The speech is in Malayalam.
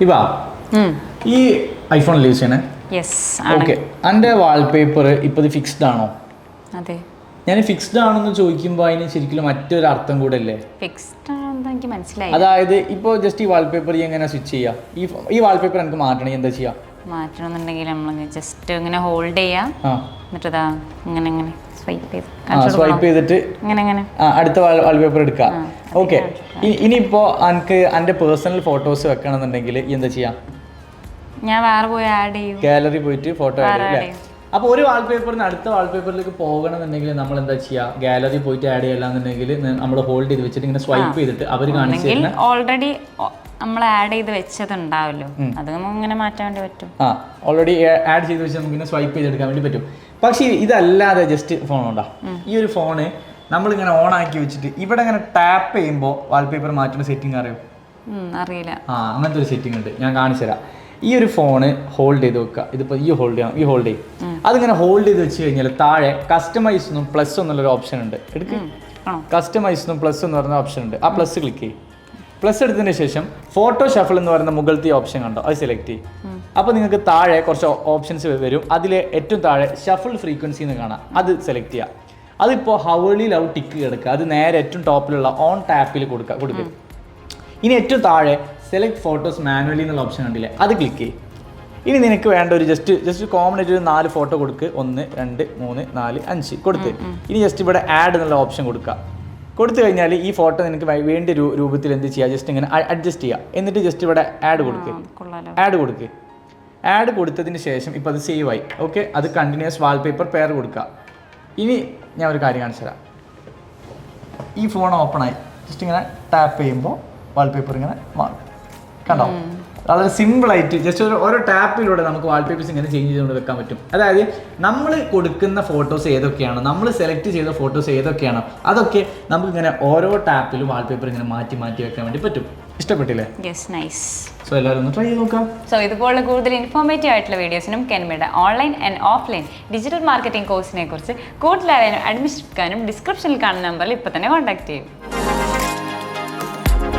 ഇവാ ഈ ഐഫോൺ യൂസ് ചെയ്യണേ? ഓക്കെ. എൻ്റെ വാൾപേപ്പർ ഇപ്പോൾ ഫിക്സ്ഡ് ആണോ? അതെ. ഞാൻ ഫിക്സ്ഡ് ആണെന്ന് ചോദിക്കുമ്പോൾ അതിന് ശരിക്കും മറ്റൊരു അർത്ഥം കൂടെ അല്ലേ? ഫിക്സ്ഡ് ആണെന്ന് എനിക്ക് മനസ്സിലായി. അതായത് ഇപ്പോൾ ജസ്റ്റ് ഈ വാൾപേപ്പർ എങ്ങനെ സ്വിച്ച് ചെയ്യാം? ഈ വാൾപേപ്പർ എനിക്ക് മാറ്റണമെങ്കിൽ എന്താ ചെയ്യാം? മാറ്റണമെന്നുണ്ടെങ്കിൽ നമ്മൾ ജസ്റ്റ് ഇങ്ങനെ ഹോൾഡ് ചെയ്യാം, എന്നിട്ട് ഇങ്ങനെ ഇങ്ങനെ സ്വൈപ്പ് ചെയ്തിട്ട് അടുത്ത വാൾപേപ്പർ എടുക്കാം. ഓക്കെ. ഇനിയിപ്പോൾ എനിക്ക് എൻ്റെ പേഴ്സണൽ ഫോട്ടോസ് വെക്കണമെന്നുണ്ടെങ്കിൽ എന്താ ചെയ്യാം? ഞാൻ വേറെ പോയി ആഡ് ചെയ്യും, ഗാലറി പോയിട്ട് ഫോട്ടോ ആഡ് ചെയ്യും. അപ്പോൾ ഒരു വാൾപേപ്പറിന് അടുത്ത വാൾപേപ്പറിലേക്ക് പോകണമെന്നുണ്ടെങ്കിൽ നമ്മൾ എന്താ ചെയ്യുക? ഗാലറി പോയിട്ട് ആഡ് ചെയ്യലാന്നുണ്ടെങ്കിൽ നമ്മൾ ഹോൾഡ് ചെയ്ത് വെച്ചിട്ട് ഇങ്ങനെ സ്വൈപ്പ് ചെയ്തിട്ട് അവർ കാണിച്ചു ഓൾറെഡി നമ്മൾ ആഡ് ചെയ്ത് വെച്ചതുണ്ടാവല്ലോ, അത് നമുക്ക് ഇങ്ങനെ മാറ്റാൻ വേണ്ടി പറ്റും. ഓൾറെഡി ആഡ് ചെയ്ത് വെച്ച് നമുക്ക് ഇങ്ങനെ സ്വൈപ്പ് ചെയ്തെടുക്കാൻ വേണ്ടി പറ്റും. പക്ഷേ ഇതല്ലാതെ ജസ്റ്റ് ഫോൺ ഉണ്ടാ, ഈ ഒരു ഫോണ് നമ്മളിങ്ങനെ ഓൺ ആക്കി വെച്ചിട്ട് ഇവിടെ ഇങ്ങനെ ടാപ്പ് ചെയ്യുമ്പോൾ വാൾപേപ്പർ മാറ്റുന്ന സെറ്റിംഗ് അറിയോ? അറിയില്ല. അങ്ങനത്തെ ഒരു സെറ്റിംഗ് ഉണ്ട്, ഞാൻ കാണിച്ചു തരാം. ഈ ഒരു ഫോണ് ഹോൾഡ് ചെയ്ത് വെക്കുക. ഇതിപ്പോൾ ഈ ഹോൾഡ് ചെയ്യണം, ഈ ഹോൾഡ് ചെയ്യും. അതിങ്ങനെ ഹോൾഡ് ചെയ്ത് വെച്ച് കഴിഞ്ഞാൽ താഴെ കസ്റ്റമൈസ് എന്നും പ്ലസ് എന്നുള്ളൊരു ഓപ്ഷൻ ഉണ്ട്. എടുക്കുക, കസ്റ്റമൈസ് എന്നും പ്ലസ് എന്ന് പറയുന്ന ഓപ്ഷൻ ഉണ്ട്. ആ പ്ലസ് ക്ലിക്ക് ചെയ്യും. പ്ലസ് എടുത്തതിന് ശേഷം ഫോട്ടോ ഷഫിൾ എന്ന് പറയുന്ന മുകളിലത്തെ ഓപ്ഷൻ കണ്ടോ, അത് സെലക്ട് ചെയ്യും. അപ്പോൾ നിങ്ങൾക്ക് താഴെ കുറച്ച് ഓപ്ഷൻസ് വരും. അതിൽ ഏറ്റവും താഴെ ഷഫിൾ ഫ്രീക്വൻസി എന്ന് കാണാം, അത് സെലക്ട് ചെയ്യുക. അതിപ്പോൾ ഹവളി ലവ് ടിക്ക് കിടക്കുക, അത് നേരെ ഏറ്റവും ടോപ്പിലുള്ള ഓൺ ടാപ്പിൽ കൊടുക്കുക. ഇനി ഏറ്റവും താഴെ സെലക്ട് ഫോട്ടോസ് മാനുവലി എന്നുള്ള ഓപ്ഷൻ കണ്ടില്ലേ, അത് ക്ലിക്ക് ചെയ്യും. ഇനി നിനക്ക് വേണ്ട ഒരു ജസ്റ്റ് കോമൺ ആയിട്ട് ഒരു 4 ഫോട്ടോ കൊടുക്കുക. 1 2 3 4 5 കൊടുത്ത് ഇനി ജസ്റ്റ് ഇവിടെ ആഡ് എന്നുള്ള ഓപ്ഷൻ കൊടുക്കുക. കൊടുത്തു കഴിഞ്ഞാൽ ഈ ഫോട്ടോ നിനക്ക് വേണ്ട രൂപത്തിൽ എന്ത് ചെയ്യുക? ജസ്റ്റ് ഇങ്ങനെ അഡ്ജസ്റ്റ് ചെയ്യുക. എന്നിട്ട് ജസ്റ്റ് ഇവിടെ ആഡ് കൊടുക്കുക. ആഡ് കൊടുത്തതിന് ശേഷം ഇപ്പോൾ അത് സേവ് ആയി. ഓക്കെ. അത് കണ്ടിന്യൂസ് വാൾപേപ്പർ പെയർ കൊടുക്കുക. ഇനി ഞാൻ ഒരു കാര്യം കാണിച്ചു തരാം. ഈ ഫോൺ ഓപ്പൺ ആയി ജസ്റ്റ് ഇങ്ങനെ ടാപ്പ് ചെയ്യുമ്പോൾ വാൾപേപ്പർ ഇങ്ങനെ മാറും. കണ്ടോ? വളരെ സിമ്പിളായിട്ട് ജസ്റ്റ് ഓരോ ടാപ്പിലൂടെ നമുക്ക് വാൾപേപ്പേഴ്സ് ഇങ്ങനെ ചേഞ്ച് ചെയ്തുകൊണ്ട് വെക്കാൻ പറ്റും. അതായത് നമ്മൾ കൊടുക്കുന്ന ഫോട്ടോസ് ഏതൊക്കെയാണോ, നമ്മൾ സെലക്ട് ചെയ്ത ഫോട്ടോസ് ഏതൊക്കെയാണോ, അതൊക്കെ നമുക്കിങ്ങനെ ഓരോ ടാപ്പിലും വാൾപേപ്പർ ഇങ്ങനെ മാറ്റി വെക്കാൻ വേണ്ടി പറ്റും. ഇഷ്ടപ്പെട്ടില്ലേ? സോ എല്ലാവരും ഒന്ന് ട്രൈ ചെയ്ത് നോക്കാം. സോ ഇതുപോലുള്ള കൂടുതൽ ഇൻഫോർമേറ്റീവ് ആയിട്ടുള്ള വീഡിയോസിനും കെൻമയുടെ online and offline digital marketing കോഴ്സിനെ കുറിച്ച് കൂടുതൽ അറിയാനും അഡ്മിഷൻ എടുക്കാനും ഡിസ്ക്രിപ്ഷനിൽ കാണുന്ന നമ്പറിൽ ഇപ്പോൾ തന്നെ കോൺടാക്ട് ചെയ്യും.